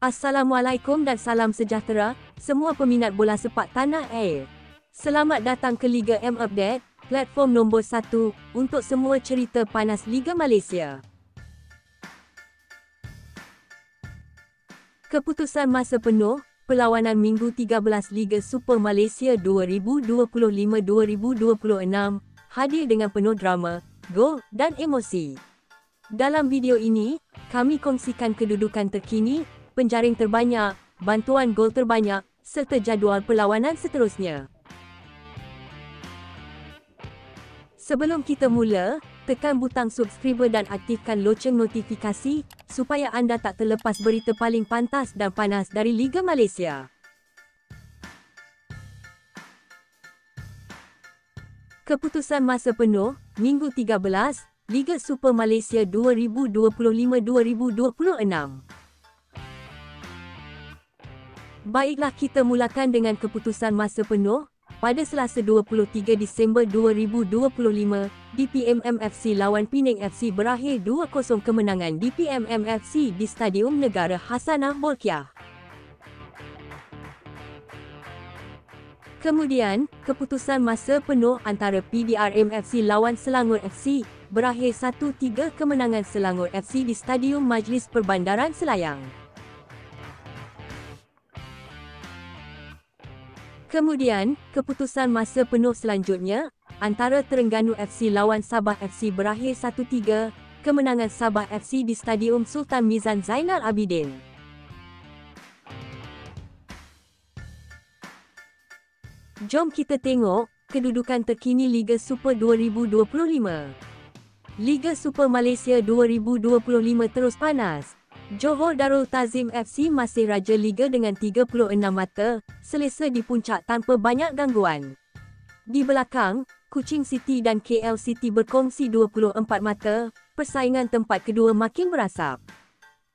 Assalamualaikum dan salam sejahtera, semua peminat bola sepak tanah air. Selamat datang ke Liga M Update, platform nombor 1 untuk semua cerita panas Liga Malaysia. Keputusan masa penuh, perlawanan Minggu 13 Liga Super Malaysia 2025-2026 hadir dengan penuh drama, gol dan emosi. Dalam video ini, kami kongsikan kedudukan terkini, penjaring terbanyak, bantuan gol terbanyak, serta jadual perlawanan seterusnya. Sebelum kita mula, tekan butang subscribe dan aktifkan loceng notifikasi supaya anda tak terlepas berita paling pantas dan panas dari Liga Malaysia. Keputusan masa penuh, Minggu 13, Liga Super Malaysia 2025-2026. Baiklah, kita mulakan dengan keputusan masa penuh. Pada Selasa 23 Disember 2025, DPMM FC lawan Penang FC berakhir 2-0 kemenangan DPMM FC di Stadium Negara Hassanah Bolkiah. Kemudian, keputusan masa penuh antara PDRM FC lawan Selangor FC berakhir 1-3 kemenangan Selangor FC di Stadium Majlis Perbandaran Selayang. Kemudian, keputusan masa penuh selanjutnya antara Terengganu FC lawan Sabah FC berakhir 1-3 kemenangan Sabah FC di Stadium Sultan Mizan Zainal Abidin. Jom kita tengok kedudukan terkini Liga Super 2025. Liga Super Malaysia 2025 terus panas. Johor Darul Ta'zim FC masih raja Liga dengan 36 mata, selesa di puncak tanpa banyak gangguan. Di belakang, Kuching City dan KL City berkongsi 24 mata, persaingan tempat kedua makin berasap.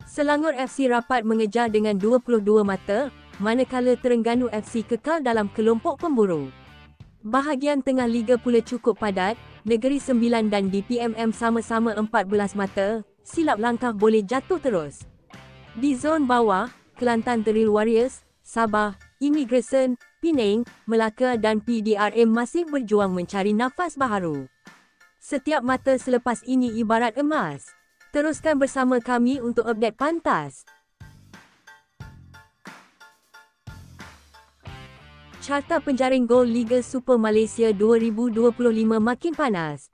Selangor FC rapat mengejar dengan 22 mata, manakala Terengganu FC kekal dalam kelompok pemburu. Bahagian tengah Liga pula cukup padat, Negeri Sembilan dan DPMM sama-sama 14 mata, silap langkah boleh jatuh terus. Di zon bawah, Kelantan Thrill Warriors, Sabah, Immigration, Penang, Melaka dan PDRM masih berjuang mencari nafas baharu. Setiap mata selepas ini ibarat emas. Teruskan bersama kami untuk update pantas. Carta penjaring gol Liga Super Malaysia 2025 makin panas.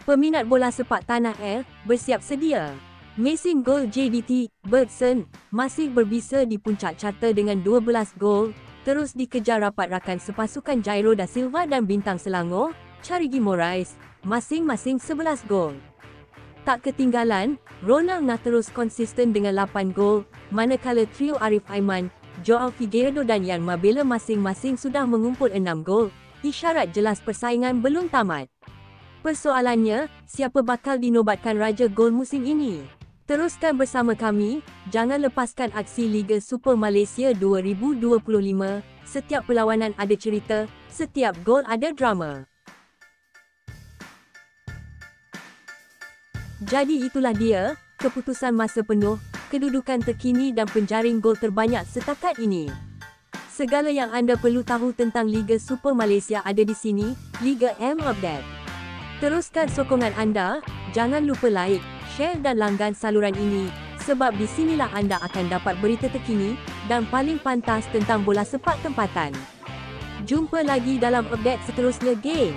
Peminat bola sepak tanah air, bersiap sedia. Mesin gol JDT, Bergson, masih berbisa di puncak carta dengan 12 gol, terus dikejar rapat rakan sepasukan Jairo da Silva dan bintang Selangor, Charigi Morais, masing-masing 11 gol. Tak ketinggalan, Ronald nak terus konsisten dengan 8 gol, manakala trio Arif Aiman, Joao Figueiredo dan Yan Mabela masing-masing sudah mengumpul 6 gol, isyarat jelas persaingan belum tamat. Persoalannya, siapa bakal dinobatkan raja gol musim ini? Teruskan bersama kami, jangan lepaskan aksi Liga Super Malaysia 2025, setiap perlawanan ada cerita, setiap gol ada drama. Jadi itulah dia, keputusan masa penuh, kedudukan terkini dan penjaring gol terbanyak setakat ini. Segala yang anda perlu tahu tentang Liga Super Malaysia ada di sini, Liga M Update. Teruskan sokongan anda, jangan lupa like, share dan langgan saluran ini, sebab di sinilah anda akan dapat berita terkini dan paling pantas tentang bola sepak tempatan. Jumpa lagi dalam update seterusnya, geng.